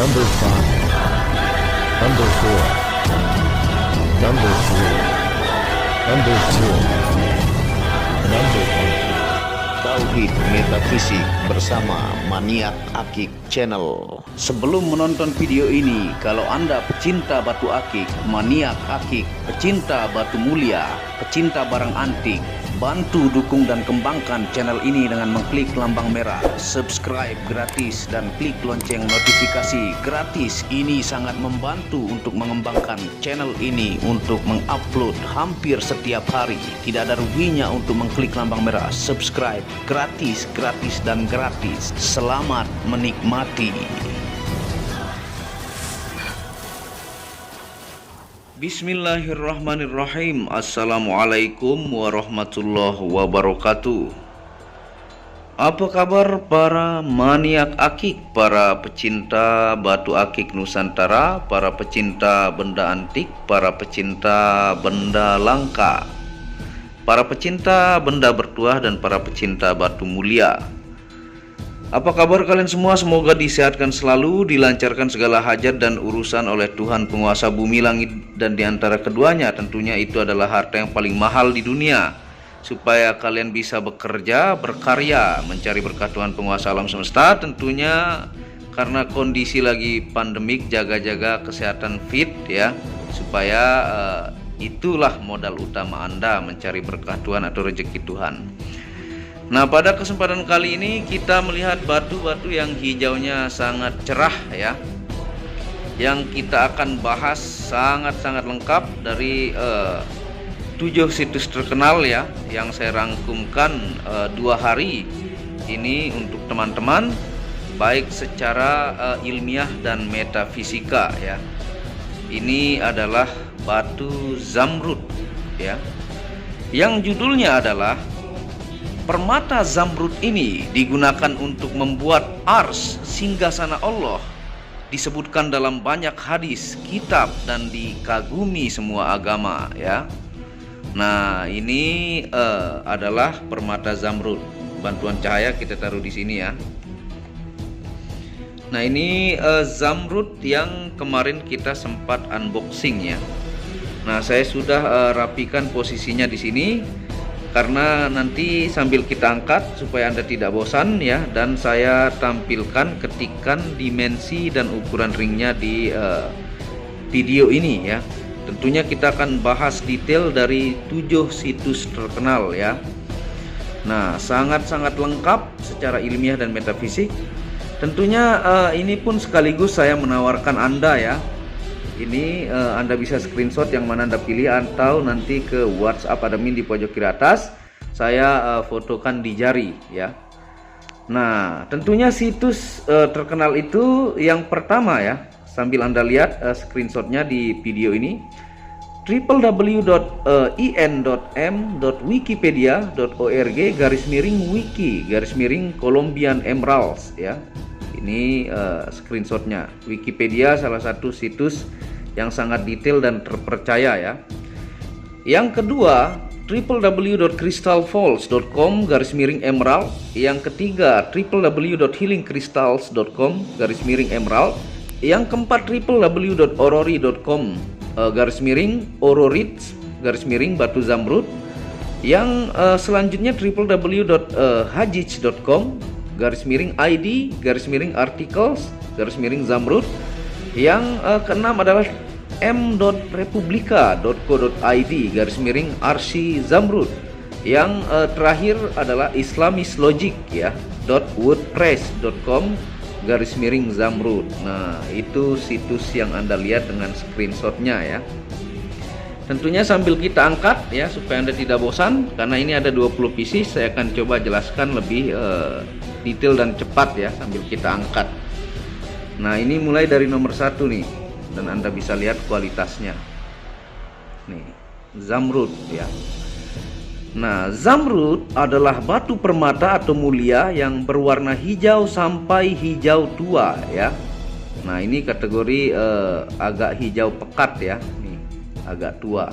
Number 5, Number 4, Number 3, Number 2, Number 1. Tauhid Metafisik bersama Maniak Akik Channel. Sebelum menonton video ini, kalau Anda pecinta batu akik, maniak akik, pecinta batu mulia, pecinta barang antik, bantu dukung dan kembangkan channel ini dengan mengklik lambang merah, subscribe gratis dan klik lonceng notifikasi gratis. Ini sangat membantu untuk mengembangkan channel ini untuk mengupload hampir setiap hari. Tidak ada ruginya untuk mengklik lambang merah, subscribe gratis dan gratis. Selamat menikmati. Bismillahirrahmanirrahim. Assalamualaikum warahmatullahi wabarakatuh. Apa kabar para maniak akik, para pecinta batu akik Nusantara, para pecinta benda antik, para pecinta benda langka, para pecinta benda bertuah, dan para pecinta batu mulia? Apa kabar kalian semua? Semoga disehatkan selalu, dilancarkan segala hajat dan urusan oleh Tuhan penguasa bumi langit, dan diantara keduanya tentunya itu adalah harta yang paling mahal di dunia, supaya kalian bisa bekerja, berkarya, mencari berkat Tuhan penguasa alam semesta. Tentunya karena kondisi lagi pandemik, jaga-jaga kesehatan fit ya, supaya itulah modal utama Anda mencari berkah Tuhan atau rezeki Tuhan. Nah, pada kesempatan kali ini kita melihat batu-batu yang hijaunya sangat cerah ya, yang kita akan bahas sangat-sangat lengkap dari 7 situs terkenal ya, yang saya rangkumkan 2 hari ini untuk teman-teman, baik secara ilmiah dan metafisika ya. Ini adalah batu zamrud ya, yang judulnya adalah permata zamrud ini digunakan untuk membuat ars singgasana Allah. Disebutkan dalam banyak hadis, kitab, dan dikagumi semua agama ya. Nah, ini adalah permata zamrud. Bantuan cahaya kita taruh di sini ya. Nah, ini zamrud yang kemarin kita sempat unboxing ya. Nah, saya sudah rapikan posisinya di sini, karena nanti sambil kita angkat supaya Anda tidak bosan ya, dan saya tampilkan ketikan dimensi dan ukuran ringnya di video ini ya. Tentunya kita akan bahas detail dari 7 situs terkenal ya. Nah, sangat-sangat lengkap secara ilmiah dan metafisik. Tentunya ini pun sekaligus saya menawarkan Anda ya. Ini Anda bisa screenshot yang mana Anda pilih, atau nanti ke WhatsApp admin di pojok kiri atas, saya fotokan di jari ya. Nah, tentunya situs terkenal itu yang pertama ya, sambil Anda lihat screenshotnya di video ini, www.in.m.wikipedia.org/wiki/Colombian Emeralds ya. Ini screenshotnya. Wikipedia salah satu situs yang sangat detail dan terpercaya ya. Yang kedua, www.crystalfalls.com/emerald. Yang ketiga, www.healingcrystals.com/emerald. Yang keempat, www.orori.com/ororits/batu zamrud. Yang selanjutnya www.hajij.com/id/articles/zamrud. Yang keenam adalah m.republika.co.id/arsi-zamrud. Yang terakhir adalah islamislogic ya .wordpress.com/zamrud. Nah, itu situs yang Anda lihat dengan screenshotnya ya. Tentunya sambil kita angkat ya, supaya Anda tidak bosan, karena ini ada 20 pieces, saya akan coba jelaskan lebih detail dan cepat ya sambil kita angkat. Nah, ini mulai dari nomor 1 nih, dan Anda bisa lihat kualitasnya. Nih, zamrud ya. Nah, zamrud adalah batu permata atau mulia yang berwarna hijau sampai hijau tua ya. Nah, ini kategori agak hijau pekat ya, nih agak tua.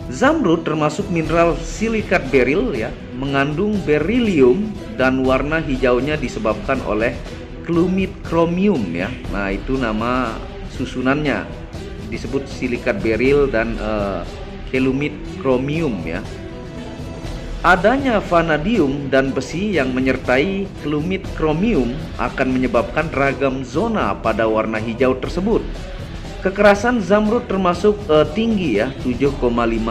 Zamrud termasuk mineral silikat beril ya, mengandung berilium, dan warna hijaunya disebabkan oleh kelumit kromium ya. Nah, itu nama susunannya, disebut silikat beril dan kelumit kromium ya. Adanya vanadium dan besi yang menyertai kelumit kromium akan menyebabkan ragam zona pada warna hijau tersebut. Kekerasan zamrud termasuk tinggi ya, 7,5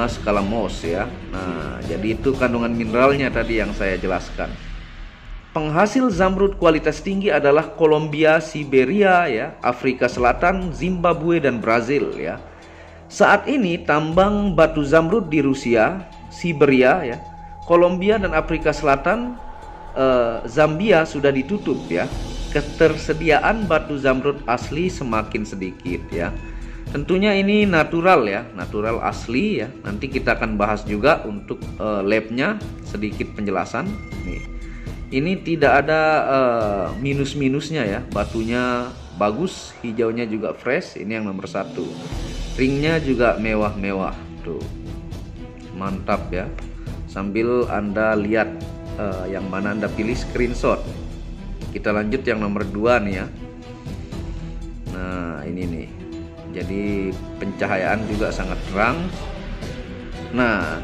skala Mohs ya. Nah, jadi itu kandungan mineralnya tadi yang saya jelaskan. Penghasil zamrud kualitas tinggi adalah Kolombia, Siberia ya, Afrika Selatan, Zimbabwe dan Brazil ya. Saat ini tambang batu zamrud di Rusia, Siberia ya, Kolombia dan Afrika Selatan, Zambia sudah ditutup ya. Ketersediaan batu zamrud asli semakin sedikit ya. Tentunya ini natural ya, natural asli ya. Nanti kita akan bahas juga untuk labnya, sedikit penjelasan. Nih, ini tidak ada minus-minusnya ya. Batunya bagus, hijaunya juga fresh. Ini yang nomor 1. Ringnya juga mewah-mewah tuh, mantap ya. Sambil Anda lihat yang mana Anda pilih screenshot. Kita lanjut yang nomor 2 nih ya. Nah, ini nih. Jadi pencahayaan juga sangat terang. Nah,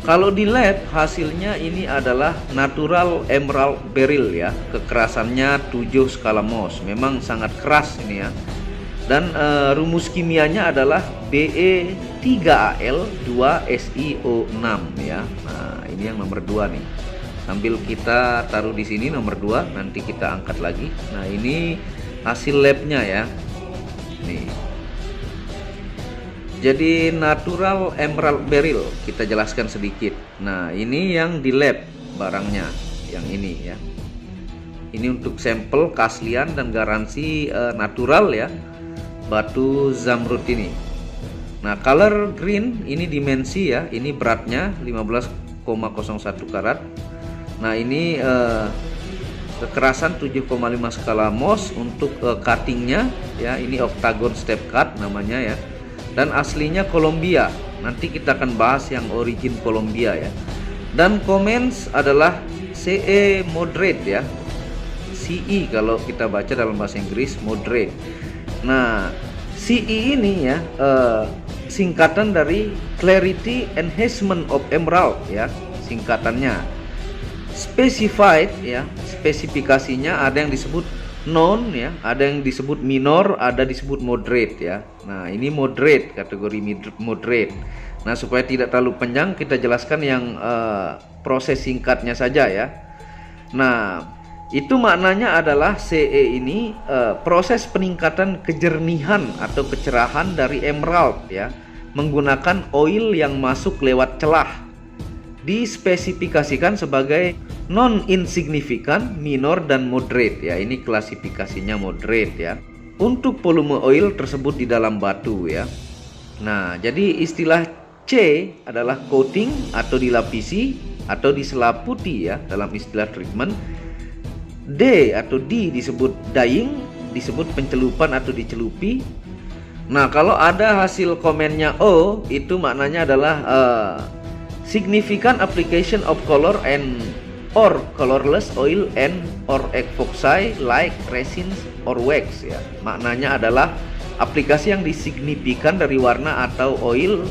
kalau di lab hasilnya ini adalah natural emerald beryl ya. Kekerasannya 7 skala Mohs. Memang sangat keras ini ya. Dan rumus kimianya adalah Be3Al2SiO6 ya. Nah, ini yang nomor 2 nih. Sambil kita taruh di sini nomor 2, nanti kita angkat lagi. Nah, ini hasil labnya ya. Nih. Jadi natural emerald beryl kita jelaskan sedikit. Nah, ini yang di lab barangnya, yang ini ya. Ini untuk sampel keaslian dan garansi natural ya, batu zamrud ini. Nah, color green ini dimensi ya, ini beratnya 15,01 karat. Nah, ini kekerasan 7,5 skala Mohs untuk cuttingnya ya, ini octagon step cut namanya ya. Dan aslinya Kolombia. Nanti kita akan bahas yang origin Kolombia ya. Dan comments adalah CE moderate ya. CE kalau kita baca dalam bahasa Inggris moderate. Nah, CE ini ya singkatan dari Clarity Enhancement of Emerald ya, singkatannya. Specified ya, spesifikasinya ada yang disebut non ya, ada yang disebut minor, ada disebut moderate ya. Nah, ini moderate, kategori moderate. Nah, supaya tidak terlalu panjang kita jelaskan yang proses singkatnya saja ya. Nah, itu maknanya adalah CE ini proses peningkatan kejernihan atau kecerahan dari emerald ya, menggunakan oil yang masuk lewat celah. Dispesifikasikan sebagai non-insignificant, minor dan moderate ya. Ini klasifikasinya moderate ya. Untuk volume oil tersebut di dalam batu ya. Nah, jadi istilah C adalah coating atau dilapisi atau diselaputi ya dalam istilah treatment. D atau D disebut dyeing, disebut pencelupan atau dicelupi. Nah, kalau ada hasil komennya O, itu maknanya adalah significant application of color and or colorless oil and or epoxy like resins or wax ya. Maknanya adalah aplikasi yang disignifikan dari warna atau oil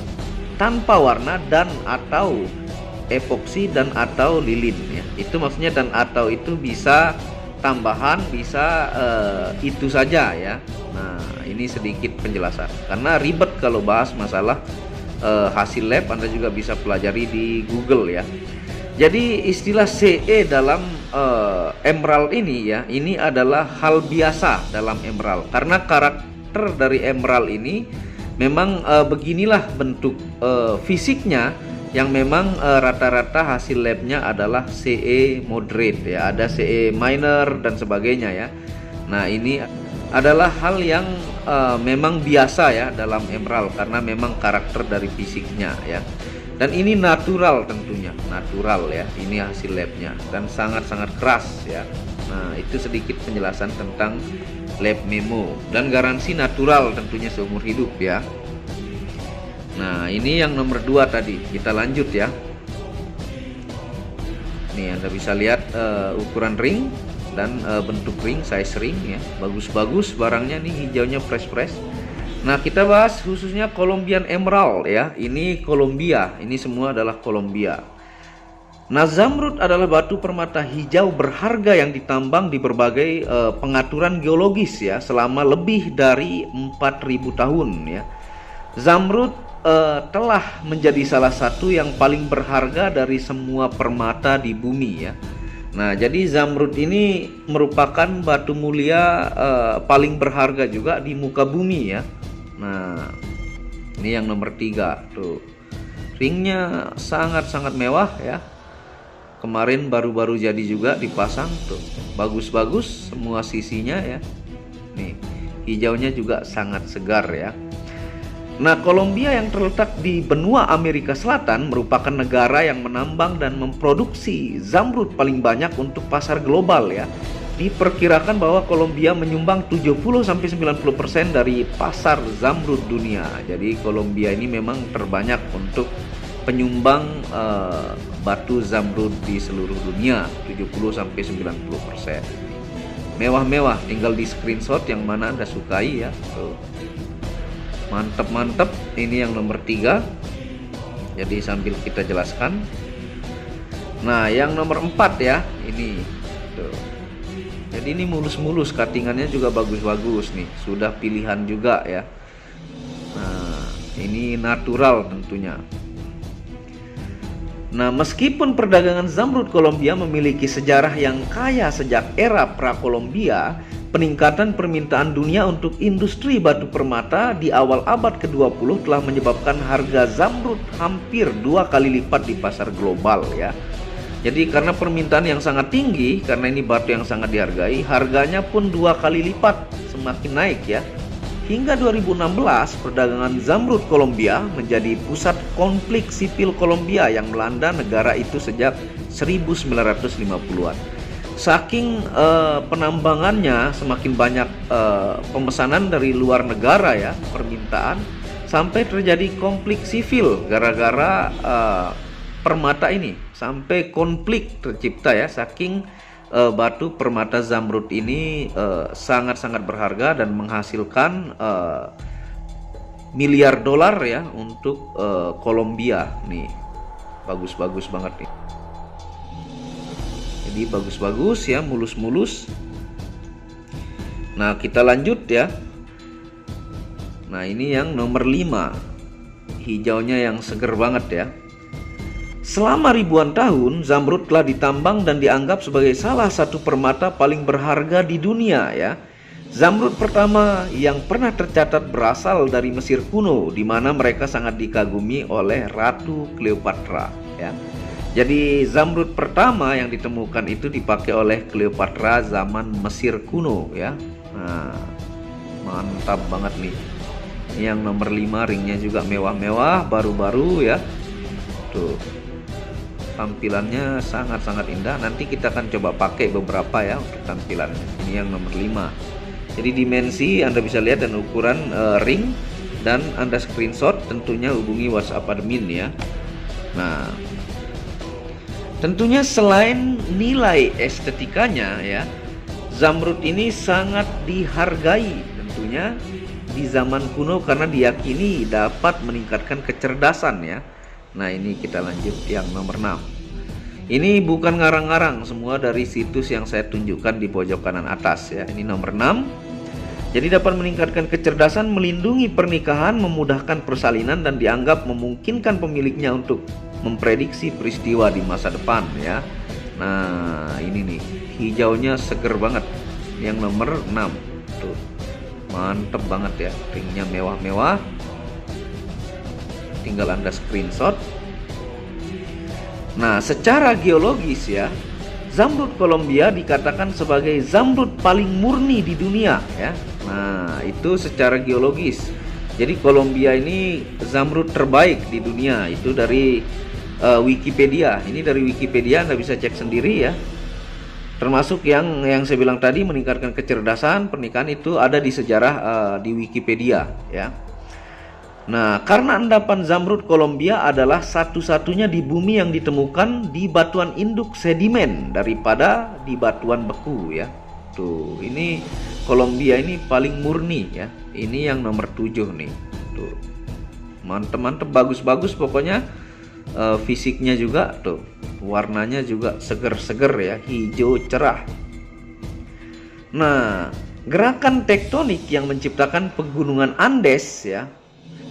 tanpa warna dan atau epoksi dan atau lilin ya. Itu maksudnya dan atau itu bisa tambahan, bisa itu saja ya. Nah, ini sedikit penjelasan karena ribet kalau bahas masalah hasil lab. Anda juga bisa pelajari di Google ya. Jadi istilah CE dalam emerald ini ya, ini adalah hal biasa dalam emerald karena karakter dari emerald ini memang beginilah bentuk fisiknya, yang memang rata-rata hasil labnya adalah CE moderate ya, ada CE minor dan sebagainya ya. Nah, ini adalah hal yang memang biasa ya dalam emerald karena memang karakter dari fisiknya ya. Dan ini natural, tentunya natural ya, ini hasil labnya dan sangat-sangat keras ya. Nah, itu sedikit penjelasan tentang lab memo dan garansi natural tentunya seumur hidup ya. Nah, ini yang nomor 2 tadi. Kita lanjut ya. Nih, Anda bisa lihat ukuran ring dan bentuk ring, size ring ya. Bagus-bagus barangnya nih, hijaunya fresh. Nah, kita bahas khususnya Colombian Emerald ya. Ini Kolombia, ini semua adalah Kolombia. Nah, zamrud adalah batu permata hijau berharga yang ditambang di berbagai pengaturan geologis ya selama lebih dari 4.000 tahun ya. Zamrud telah menjadi salah satu yang paling berharga dari semua permata di bumi ya. Nah, jadi zamrud ini merupakan batu mulia paling berharga juga di muka bumi ya. Nah, ini yang nomor 3 tuh. Ringnya sangat-sangat mewah ya. Kemarin baru-baru jadi juga dipasang tuh. Bagus-bagus semua sisinya ya. Nih, hijaunya juga sangat segar ya. Nah, Kolombia yang terletak di benua Amerika Selatan merupakan negara yang menambang dan memproduksi zamrud paling banyak untuk pasar global ya. Diperkirakan bahwa Kolombia menyumbang 70-90% dari pasar zamrud dunia. Jadi Kolombia ini memang terbanyak untuk penyumbang batu zamrud di seluruh dunia, 70-90%. Mewah-mewah, tinggal di screenshot yang mana Anda sukai ya. Tuh. Mantep. Ini yang nomor 3. Jadi sambil kita jelaskan. Nah, yang nomor 4 ya, ini tuh. Jadi ini mulus-mulus, cuttingannya juga bagus-bagus nih. Sudah pilihan juga ya. Nah, ini natural tentunya. Nah, meskipun perdagangan zamrud Kolombia memiliki sejarah yang kaya sejak era pra-Kolombia, peningkatan permintaan dunia untuk industri batu permata di awal abad ke-20 telah menyebabkan harga zamrud hampir 2 kali lipat di pasar global ya. Jadi karena permintaan yang sangat tinggi, karena ini batu yang sangat dihargai, harganya pun 2 kali lipat, semakin naik ya. Hingga 2016, perdagangan zamrud Kolombia menjadi pusat konflik sipil Kolombia yang melanda negara itu sejak 1950-an. Saking penambangannya, semakin banyak pemesanan dari luar negara ya, permintaan, sampai terjadi konflik sipil gara-gara permata ini. Sampai konflik tercipta ya, saking batu permata zamrud ini sangat-sangat berharga dan menghasilkan miliar dolar ya untuk Kolombia nih. Bagus-bagus banget nih. Jadi bagus-bagus ya, mulus-mulus. Nah, kita lanjut ya. Nah, ini yang nomor 5. Hijaunya yang seger banget ya. Selama ribuan tahun, zamrud telah ditambang dan dianggap sebagai salah satu permata paling berharga di dunia ya. Zamrud pertama yang pernah tercatat berasal dari Mesir kuno, di mana mereka sangat dikagumi oleh Ratu Cleopatra ya. Jadi zamrud pertama yang ditemukan itu dipakai oleh Cleopatra zaman Mesir kuno ya. Nah, mantap banget nih. Ini yang nomor 5, ringnya juga mewah-mewah, baru-baru ya. Tuh. Tampilannya sangat-sangat indah. Nanti kita akan coba pakai beberapa ya untuk tampilannya. Ini yang nomor 5. Jadi dimensi Anda bisa lihat dan ukuran ring, dan Anda screenshot, tentunya hubungi WhatsApp admin ya. Nah, tentunya selain nilai estetikanya ya, zamrud ini sangat dihargai tentunya di zaman kuno karena diyakini dapat meningkatkan kecerdasan ya. Nah, ini kita lanjut yang nomor 6. Ini bukan ngarang-ngarang, semua dari situs yang saya tunjukkan di pojok kanan atas ya. Ini nomor 6. Jadi dapat meningkatkan kecerdasan, melindungi pernikahan, memudahkan persalinan, dan dianggap memungkinkan pemiliknya untuk memprediksi peristiwa di masa depan ya. Nah, ini nih, hijaunya seger banget. Yang nomor 6. Tuh. Mantep banget ya, ringnya mewah-mewah. Tinggal Anda screenshot. Nah, secara geologis ya, zamrud Kolombia dikatakan sebagai zamrud paling murni di dunia ya. Nah, itu secara geologis. Jadi Kolombia ini zamrud terbaik di dunia, itu dari Wikipedia. Ini dari Wikipedia, Anda bisa cek sendiri ya. Termasuk yang saya bilang tadi, meningkatkan kecerdasan pernikahan, itu ada di sejarah di Wikipedia ya. Nah, karena endapan zamrud Kolombia adalah satu-satunya di bumi yang ditemukan di batuan induk sedimen daripada di batuan beku ya. Tuh, ini Kolombia ini paling murni ya. Ini yang nomor 7 nih. Tuh. Mantep-mantep, bagus-bagus pokoknya. Fisiknya juga tuh. Warnanya juga seger-seger ya, hijau cerah. Nah, gerakan tektonik yang menciptakan pegunungan Andes ya,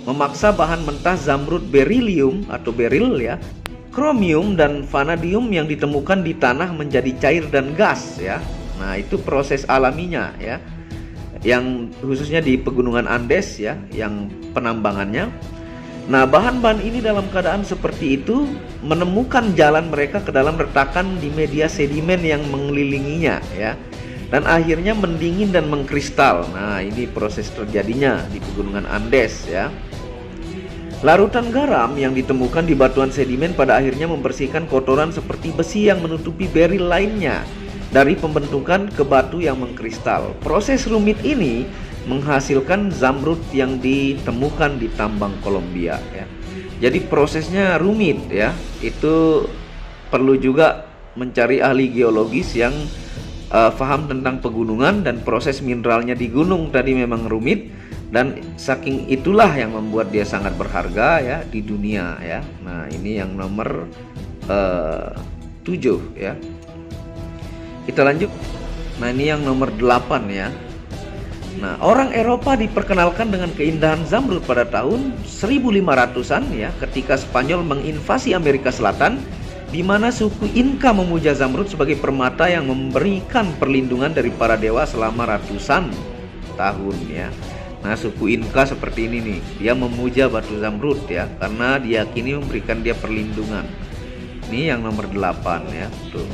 memaksa bahan mentah zamrud berilium atau beril ya, kromium dan vanadium yang ditemukan di tanah menjadi cair dan gas ya. Nah, itu proses alaminya ya, yang khususnya di pegunungan Andes ya, yang penambangannya. Nah, bahan-bahan ini dalam keadaan seperti itu menemukan jalan mereka ke dalam retakan di media sedimen yang mengelilinginya ya, dan akhirnya mendingin dan mengkristal. Nah, ini proses terjadinya di pegunungan Andes ya. Larutan garam yang ditemukan di batuan sedimen pada akhirnya membersihkan kotoran seperti besi yang menutupi beril lainnya dari pembentukan ke batu yang mengkristal. Proses rumit ini menghasilkan zamrud yang ditemukan di tambang Kolombia ya. Jadi prosesnya rumit ya. Itu perlu juga mencari ahli geologis yang paham tentang pegunungan, dan proses mineralnya di gunung tadi memang rumit, dan saking itulah yang membuat dia sangat berharga ya di dunia ya. Nah, ini yang nomor 7 ya. Kita lanjut. Nah, ini yang nomor 8 ya. Nah, orang Eropa diperkenalkan dengan keindahan zamrud pada tahun 1500-an ya, ketika Spanyol menginvasi Amerika Selatan, di mana suku Inka memuja zamrud sebagai permata yang memberikan perlindungan dari para dewa selama ratusan tahun ya. Nah, suku Inka seperti ini nih, dia memuja batu zamrud ya, karena diyakini memberikan dia perlindungan. Ini yang nomor 8 ya, tuh.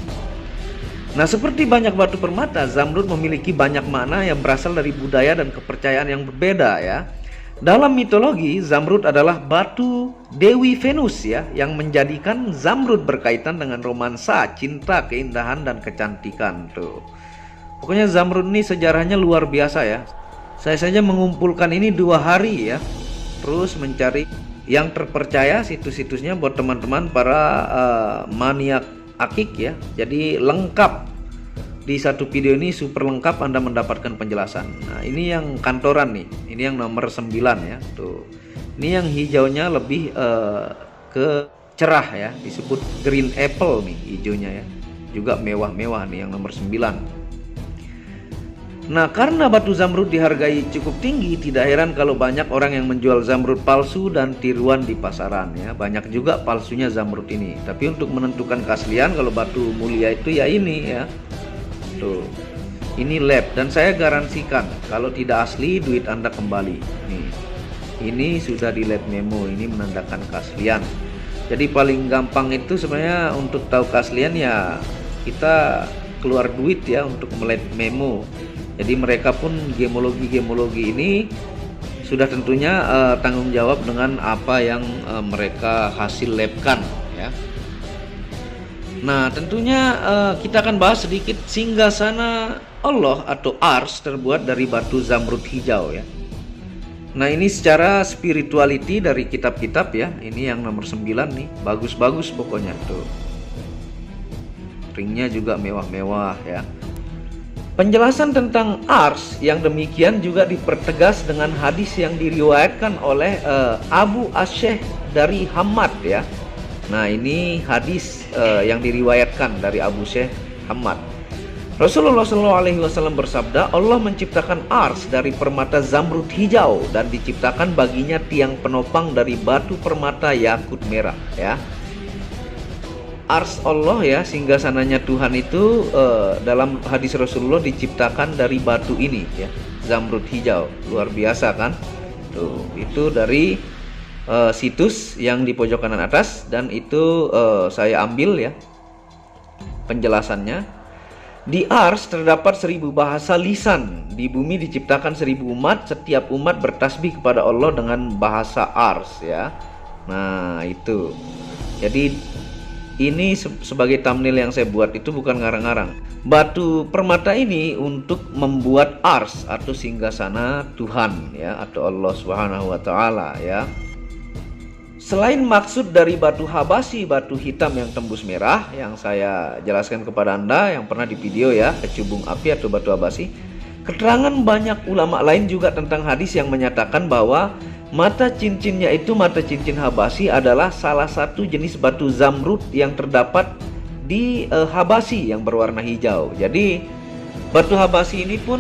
Nah, seperti banyak batu permata, zamrud memiliki banyak makna yang berasal dari budaya dan kepercayaan yang berbeda ya. Dalam mitologi, zamrud adalah batu Dewi Venus ya, yang menjadikan zamrud berkaitan dengan romansa, cinta, keindahan, dan kecantikan tuh. Pokoknya zamrud ini sejarahnya luar biasa ya. Saya saja mengumpulkan ini 2 hari ya, terus mencari yang terpercaya situs-situsnya buat teman-teman para maniak akik ya. Jadi lengkap di satu video ini, super lengkap, Anda mendapatkan penjelasan. Nah, ini yang kantoran nih, ini yang nomor 9 ya tuh. Ini yang hijaunya lebih ke cerah ya, disebut green apple nih hijaunya ya, juga mewah-mewah nih yang nomor 9. Nah, karena batu zamrud dihargai cukup tinggi, tidak heran kalau banyak orang yang menjual zamrud palsu dan tiruan di pasaran ya. Banyak juga palsunya zamrud ini. Tapi untuk menentukan keaslian kalau batu mulia itu ya ini ya. Tuh. Ini lab, dan saya garansikan kalau tidak asli duit Anda kembali. Nih. Ini sudah di lab memo, ini menandakan keaslian. Jadi paling gampang itu sebenarnya untuk tahu keaslian ya kita keluar duit ya untuk melab memo. Jadi mereka pun gemologi ini sudah tentunya tanggung jawab dengan apa yang mereka hasil labkan ya. Nah, tentunya kita akan bahas sedikit singgasana Allah atau Ars terbuat dari batu zamrud hijau ya. Nah, ini secara spirituality dari kitab-kitab ya. Ini yang nomor 9 nih, bagus-bagus pokoknya tuh. Ringnya juga mewah-mewah ya. Penjelasan tentang Ars yang demikian juga dipertegas dengan hadis yang diriwayatkan oleh Abu Asyeh dari Hamad ya. Nah, ini hadis yang diriwayatkan dari Abu Syekh Hamad. Rasulullah SAW bersabda, Allah menciptakan Ars dari permata zamrud hijau dan diciptakan baginya tiang penopang dari batu permata yakut merah ya. Ars Allah ya, singgasananya Tuhan itu dalam hadis Rasulullah diciptakan dari batu ini ya, zamrud hijau. Luar biasa kan? Tuh, itu dari situs yang di pojok kanan atas, dan itu saya ambil ya penjelasannya. Di Ars terdapat 1000 bahasa lisan. Di bumi diciptakan 1000 umat. Setiap umat bertasbih kepada Allah dengan bahasa Ars ya. Nah, itu. Jadi ini sebagai thumbnail yang saya buat itu bukan ngarang-ngarang. Batu permata ini untuk membuat ars atau singgasana Tuhan ya, atau Allah Subhanahu wa taala ya. Selain maksud dari batu habasi, batu hitam yang tembus merah yang saya jelaskan kepada Anda yang pernah di video ya, kecubung api atau batu habasi, keterangan banyak ulama lain juga tentang hadis yang menyatakan bahwa mata cincinnya itu, mata cincin habasi adalah salah satu jenis batu zamrud yang terdapat di habasi yang berwarna hijau. Jadi batu habasi ini pun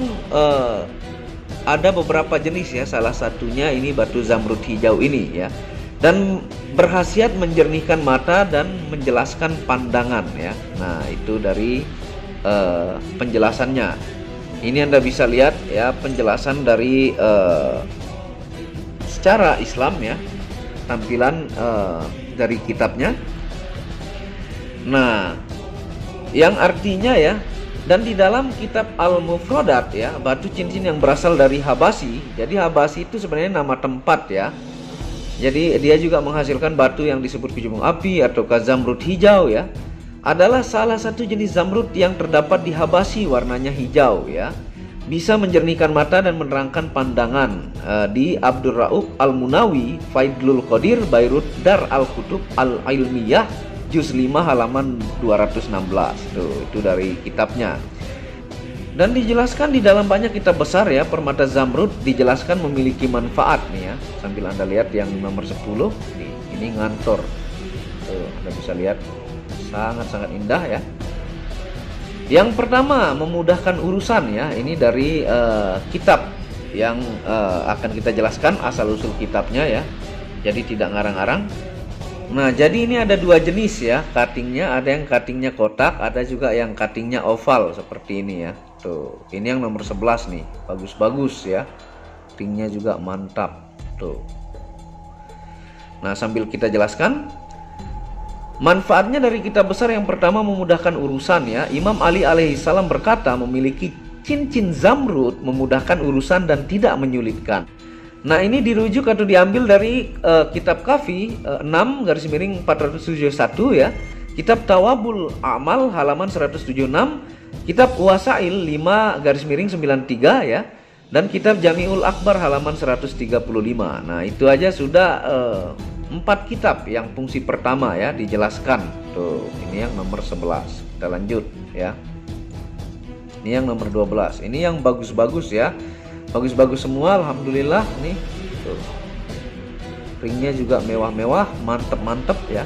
ada beberapa jenis ya, salah satunya ini batu zamrud hijau ini ya, dan berkhasiat menjernihkan mata dan menjelaskan pandangan ya. Nah itu dari penjelasannya. Ini Anda bisa lihat ya penjelasan dari secara Islam ya, tampilan dari kitabnya. Nah, yang artinya ya, dan di dalam kitab Al-Mufradat ya, batu cincin yang berasal dari Habasi. Jadi Habasi itu sebenarnya nama tempat ya. Jadi dia juga menghasilkan batu yang disebut kecubung api atau zamrud hijau ya. Adalah salah satu jenis zamrud yang terdapat di Habasi, warnanya hijau ya. Bisa menjernihkan mata dan menerangkan pandangan. Di Abdul Rauf Al-Munawi Faidlul Qadir Bayrut Dar Al-Kutub Al-Ilmiyah Juz 5 halaman 216. Itu dari kitabnya. Dan dijelaskan di dalam banyak kitab besar ya, permata zamrud dijelaskan memiliki manfaat nih ya. Sambil Anda lihat yang nomor 10 nih, ini ngantor. Anda bisa lihat sangat-sangat indah ya. Yang pertama, memudahkan urusan ya. Ini dari kitab yang akan kita jelaskan asal-usul kitabnya ya. Jadi tidak ngarang-ngarang. Nah, jadi ini ada dua jenis ya cuttingnya. Ada yang cuttingnya kotak, ada juga yang cuttingnya oval seperti ini ya. Tuh, ini yang nomor 11 nih. Bagus-bagus ya. Cuttingnya juga mantap. Tuh. Nah, sambil kita jelaskan. Manfaatnya dari kitab besar yang pertama memudahkan urusan ya. Imam Ali alaihissalam berkata memiliki cincin zamrud memudahkan urusan dan tidak menyulitkan. Nah ini dirujuk atau diambil dari kitab Kafi 6/471 ya. Kitab Tawabul Amal halaman 176. Kitab Wasail 5/93 ya. Dan kitab Jami'ul Akbar halaman 135. Nah itu aja sudah 4 kitab yang fungsi pertama ya dijelaskan. Tuh, ini yang nomor 11. Kita lanjut ya. Ini yang nomor 12. Ini yang bagus-bagus ya. Bagus-bagus semua alhamdulillah nih. Tuh. Ringnya juga mewah-mewah, mantep-mantep ya.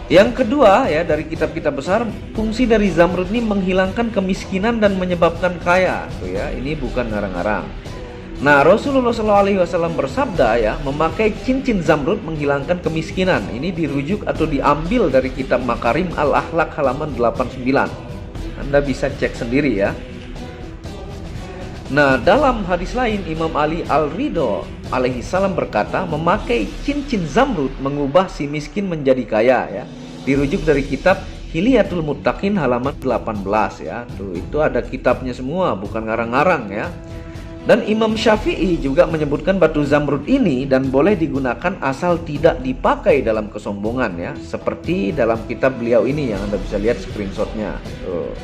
Yang kedua ya, dari kitab-kitab besar, fungsi dari zamrud ini menghilangkan kemiskinan dan menyebabkan kaya. Tuh ya, ini bukan ngarang-ngarang. Nah, Rasulullah SAW bersabda ya, memakai cincin zamrud menghilangkan kemiskinan. Ini dirujuk atau diambil dari kitab Makarim Al-Akhlaq halaman 89. Anda bisa cek sendiri ya. Nah, dalam hadis lain Imam Ali Al-Ridho alaihissalam berkata, memakai cincin zamrud mengubah si miskin menjadi kaya ya. Dirujuk dari kitab Hilyatul Muttaqin halaman 18 ya. Tuh, itu ada kitabnya semua, bukan ngarang-ngarang ya. Dan Imam Syafi'i juga menyebutkan batu zamrud ini dan boleh digunakan asal tidak dipakai dalam kesombongan ya. Seperti dalam kitab beliau ini yang Anda bisa lihat screenshotnya. Tuh.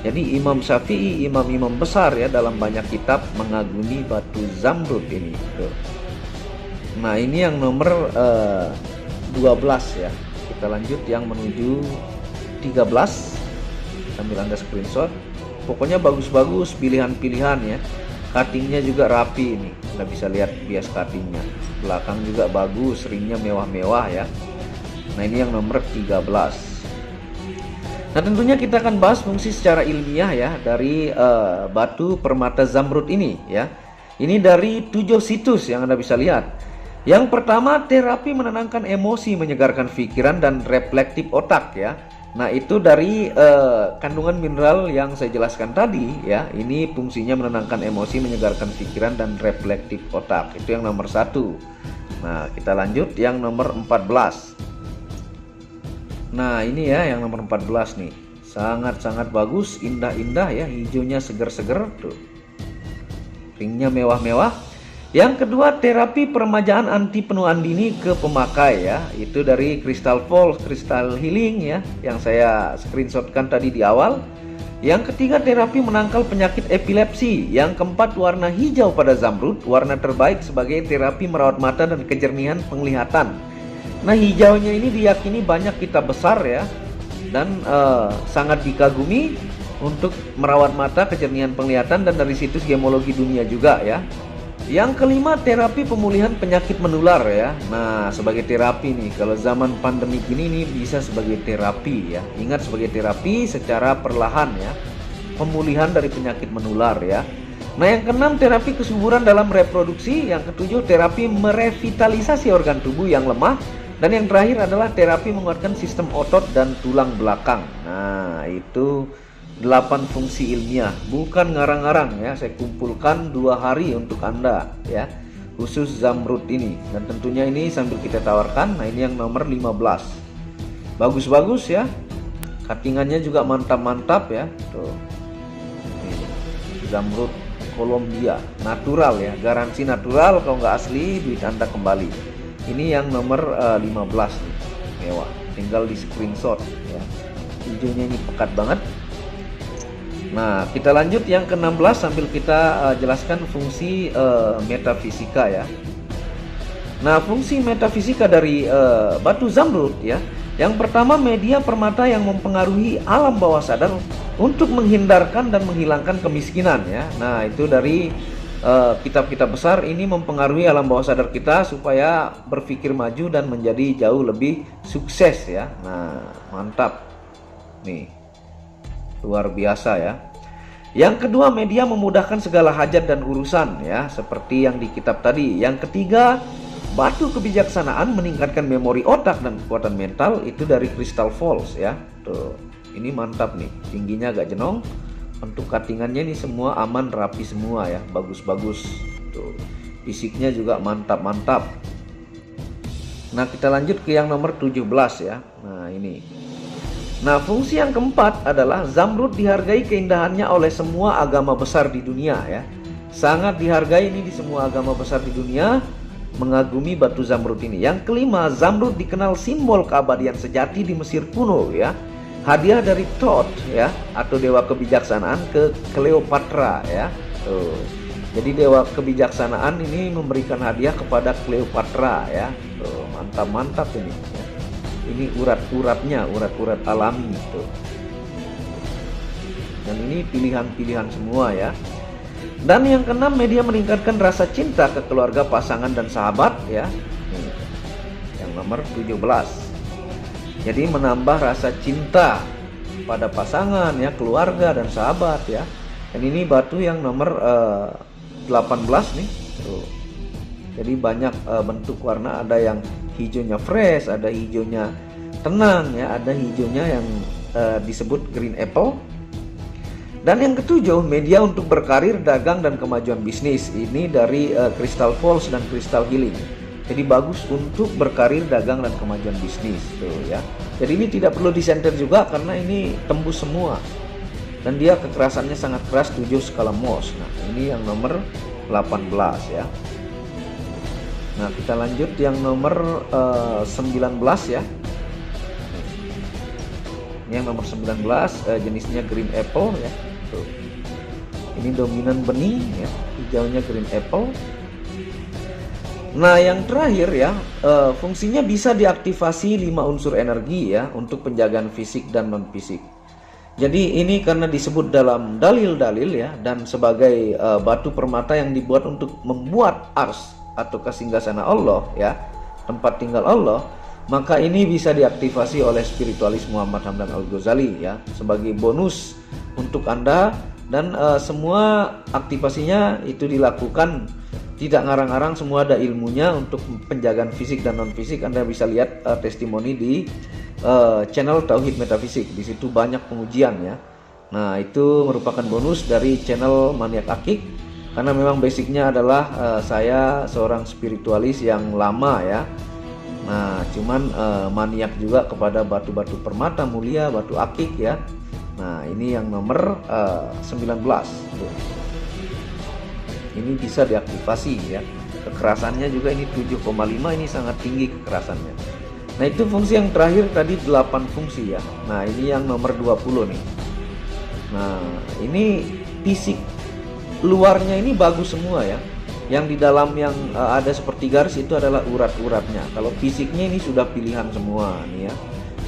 Jadi Imam Syafi'i, imam-imam besar ya dalam banyak kitab mengagumi batu zamrud ini. Tuh. Nah ini yang nomor 12 ya. Kita lanjut yang menuju 13. Sambil Anda screenshot. Pokoknya bagus-bagus pilihan-pilihan ya. Cuttingnya juga rapi ini, Anda bisa lihat bias cuttingnya. Belakang juga bagus, ringnya mewah-mewah ya. Nah ini yang nomor 13. Nah tentunya kita akan bahas fungsi secara ilmiah ya dari batu permata zamrud ini ya. Ini dari 7 situs yang Anda bisa lihat. Yang pertama, terapi menenangkan emosi, menyegarkan pikiran dan reflektif otak ya. Nah itu dari kandungan mineral yang saya jelaskan tadi ya. Ini fungsinya menenangkan emosi, menyegarkan pikiran dan reflektif otak. Itu yang nomor 1. Nah kita lanjut yang nomor 14. Nah ini ya yang nomor 14 nih. Sangat-sangat bagus, indah-indah ya. Hijaunya seger-seger tuh. Ringnya mewah-mewah. Yang kedua, terapi peremajaan anti penuaan dini ke pemakai ya. Itu dari Crystal Falls, Crystal Healing ya, yang saya screenshotkan tadi di awal. Yang ketiga, terapi menangkal penyakit epilepsi. Yang keempat, warna hijau pada zamrud, warna terbaik sebagai terapi merawat mata dan kejernihan penglihatan. Nah, hijaunya ini diyakini banyak kitab besar ya, dan sangat dikagumi untuk merawat mata, kejernihan penglihatan, dan dari situs gemologi dunia juga ya. Yang kelima, terapi pemulihan penyakit menular ya. Nah, sebagai terapi nih, kalau zaman pandemi ini nih bisa sebagai terapi ya. Ingat, sebagai terapi secara perlahan ya, pemulihan dari penyakit menular ya. Nah, yang keenam, terapi kesuburan dalam reproduksi. Yang ketujuh, terapi merevitalisasi organ tubuh yang lemah. Dan yang terakhir adalah terapi menguatkan sistem otot dan tulang belakang. Nah, itu 8 fungsi ilmiah, bukan ngarang-ngarang ya. Saya kumpulkan 2 hari untuk Anda ya, khusus zamrud ini. Dan tentunya ini sambil kita tawarkan. Nah, ini yang nomor 15. Bagus-bagus ya. Cuttingannya juga mantap-mantap ya. Tuh. Ini, zamrud Kolombia, natural ya, garansi natural. Kalau nggak asli, duit Anda kembali. Ini yang nomor 15 nih. Mewah. Tinggal di screenshot ya. Hijaunya ini pekat banget. Nah, kita lanjut yang ke-16 sambil kita jelaskan fungsi metafisika ya. Nah, fungsi metafisika dari batu zamrud ya. Yang pertama, media permata yang mempengaruhi alam bawah sadar untuk menghindarkan dan menghilangkan kemiskinan ya. Nah, itu dari kitab-kitab besar ini mempengaruhi alam bawah sadar kita supaya berpikir maju dan menjadi jauh lebih sukses ya. Nah, mantap. Nih. Luar biasa ya. Yang kedua, media memudahkan segala hajat dan urusan ya, seperti yang di kitab tadi. Yang ketiga, batu kebijaksanaan meningkatkan memori otak dan kekuatan mental. Itu dari Crystal Falls ya. Tuh, ini mantap nih. Tingginya agak jenong. Untuk cuttingannya ini semua aman, rapi semua ya, bagus-bagus. Tuh, fisiknya juga mantap-mantap. Nah, kita lanjut ke yang nomor 17 ya. Nah, ini. Nah, fungsi yang keempat adalah zamrud dihargai keindahannya oleh semua agama besar di dunia ya. Sangat dihargai ini di semua agama besar di dunia, mengagumi batu zamrud ini. Yang kelima, zamrud dikenal simbol keabadian sejati di Mesir kuno ya. Hadiah dari Thoth ya, atau dewa kebijaksanaan ke Cleopatra ya. Tuh. Jadi dewa kebijaksanaan ini memberikan hadiah kepada Cleopatra ya. Tuh, mantap-mantap ini ya. Ini urat-uratnya, urat-urat alami itu. Dan ini pilihan-pilihan semua ya. Dan yang keenam, media meningkatkan rasa cinta ke keluarga, pasangan, dan sahabat ya. Yang nomor 17. Jadi menambah rasa cinta pada pasangan ya, keluarga, dan sahabat ya. Dan ini batu yang nomor 18 nih. Tuh. Jadi banyak bentuk warna, ada yang hijaunya fresh, ada hijaunya tenang ya, ada hijaunya yang disebut green apple. Dan yang ketujuh, media untuk berkarir, dagang, dan kemajuan bisnis. Ini dari Crystal Falls dan Crystal Healing. Jadi bagus untuk berkarir, dagang, dan kemajuan bisnis tuh ya. Jadi ini tidak perlu disenter juga karena ini tembus semua. Dan dia kekerasannya sangat keras, 7 skala Mohs. Nah, ini yang nomor 18 ya. Nah, kita lanjut yang nomor 19 ya. Ini yang nomor 19, jenisnya green apple ya. Tuh. Ini dominan benih ya, hijaunya green apple. Nah, yang terakhir ya, fungsinya bisa diaktifasi 5 unsur energi ya untuk penjagaan fisik dan non fisik. Jadi ini karena disebut dalam dalil-dalil ya, dan sebagai batu permata yang dibuat untuk membuat ars atau singgasana Allah ya, tempat tinggal Allah, maka ini bisa diaktifasi oleh spiritualis Muhammad Hamdan Al-Ghazali ya, sebagai bonus untuk Anda. Dan semua aktivasinya itu dilakukan tidak ngarang-ngarang, semua ada ilmunya untuk penjagaan fisik dan non fisik. Anda bisa lihat testimoni di channel Tauhid Metafisik, di situ banyak pengujian ya. Nah, itu merupakan bonus dari channel Maniak Akik, karena memang basicnya adalah saya seorang spiritualis yang lama ya. Nah, cuman maniak juga kepada batu-batu permata mulia, batu akik ya. Nah, ini yang nomor 19 tuh. Ini bisa diaktifasi ya. Kekerasannya juga ini 7,5, ini sangat tinggi kekerasannya. Nah, itu fungsi yang terakhir tadi 8 fungsi ya. Nah, ini yang nomor 20 nih. Nah, ini fisik luarnya ini bagus semua ya. Yang di dalam yang ada seperti garis itu adalah urat-uratnya. Kalau fisiknya ini sudah pilihan semua nih ya.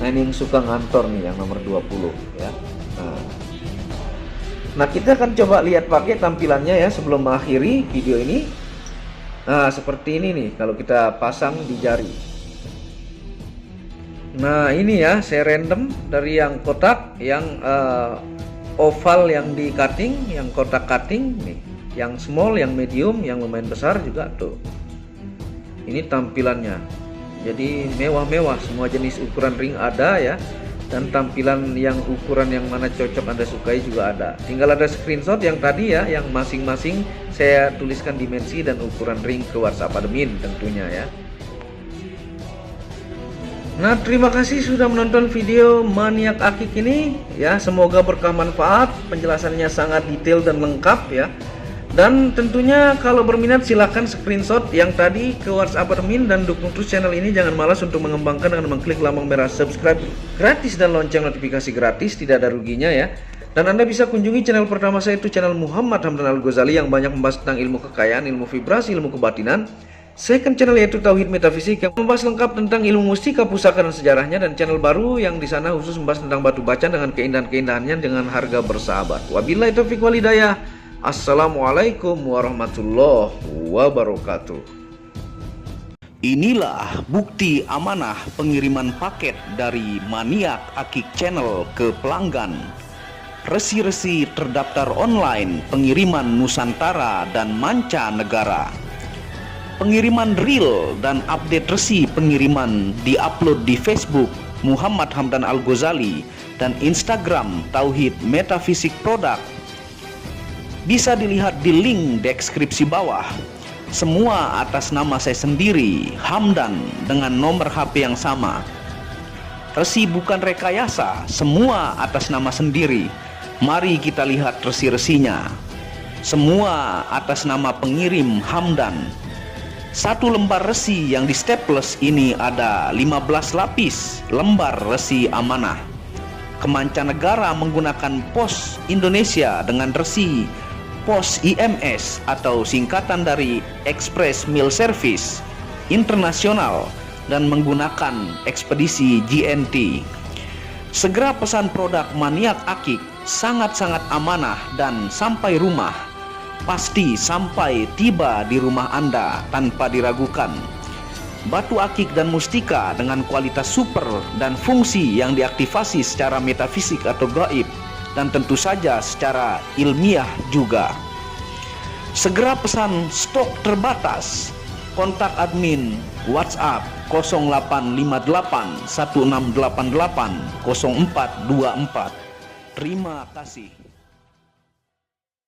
Nah, ini yang suka ngantor nih yang nomor 20 ya. Nah, kita akan coba lihat pakai tampilannya ya sebelum mengakhiri video ini. Nah, seperti ini nih kalau kita pasang di jari. Nah, ini ya saya random dari yang kotak, yang oval yang di cutting, yang kotak cutting nih, yang small, yang medium, yang lumayan besar juga tuh. Ini tampilannya. Jadi mewah-mewah, semua jenis ukuran ring ada ya. Dan tampilan yang ukuran yang mana cocok Anda sukai juga ada. Tinggal ada screenshot yang tadi ya, yang masing-masing saya tuliskan dimensi dan ukuran ring ke WhatsApp admin tentunya ya. Nah, terima kasih sudah menonton video Maniak Akik ini ya. Semoga berkah manfaat, penjelasannya sangat detail dan lengkap ya. Dan tentunya kalau berminat silahkan screenshot yang tadi ke WhatsApp admin dan dukung terus channel ini. Jangan malas untuk mengembangkan dengan mengklik lambang merah subscribe gratis dan lonceng notifikasi gratis, tidak ada ruginya ya. Dan Anda bisa kunjungi channel pertama saya, itu channel Muhammad Hamdan Al-Ghazali, yang banyak membahas tentang ilmu kekayaan, ilmu vibrasi, ilmu kebatinan. Second channel yaitu Tauhid Metafisik yang membahas lengkap tentang ilmu mustika, pusaka dan sejarahnya. Dan channel baru yang di sana khusus membahas tentang batu bacan dengan keindahan-keindahannya dengan harga bersahabat. Wabillahi taufiq wal hidayah. Assalamualaikum warahmatullahi wabarakatuh. Inilah bukti amanah pengiriman paket dari Maniak Akik Channel ke pelanggan. Resi-resi terdaftar online pengiriman Nusantara dan mancanegara. Pengiriman real dan update resi pengiriman diupload di Facebook Muhammad Hamdan Al-Ghazali dan Instagram Tauhid Metafisik Produk. Bisa dilihat di link deskripsi bawah. Semua atas nama saya sendiri, Hamdan, dengan nomor HP yang sama. Resi bukan rekayasa, semua atas nama sendiri. Mari kita lihat resi-resinya. Semua atas nama pengirim Hamdan. Satu lembar resi yang di staples ini ada 15 lapis lembar resi amanah. Kemancanegara menggunakan pos Indonesia dengan resi pos IMS atau singkatan dari Express Mail Service Internasional dan menggunakan ekspedisi GNT. Segera pesan produk Maniak Akik, sangat-sangat amanah dan sampai rumah. Pasti sampai tiba di rumah Anda tanpa diragukan. Batu akik dan mustika dengan kualitas super dan fungsi yang diaktifasi secara metafisik atau gaib, dan tentu saja secara ilmiah juga. Segera pesan, stok terbatas. Kontak admin WhatsApp 0858 1688 0424. Terima kasih.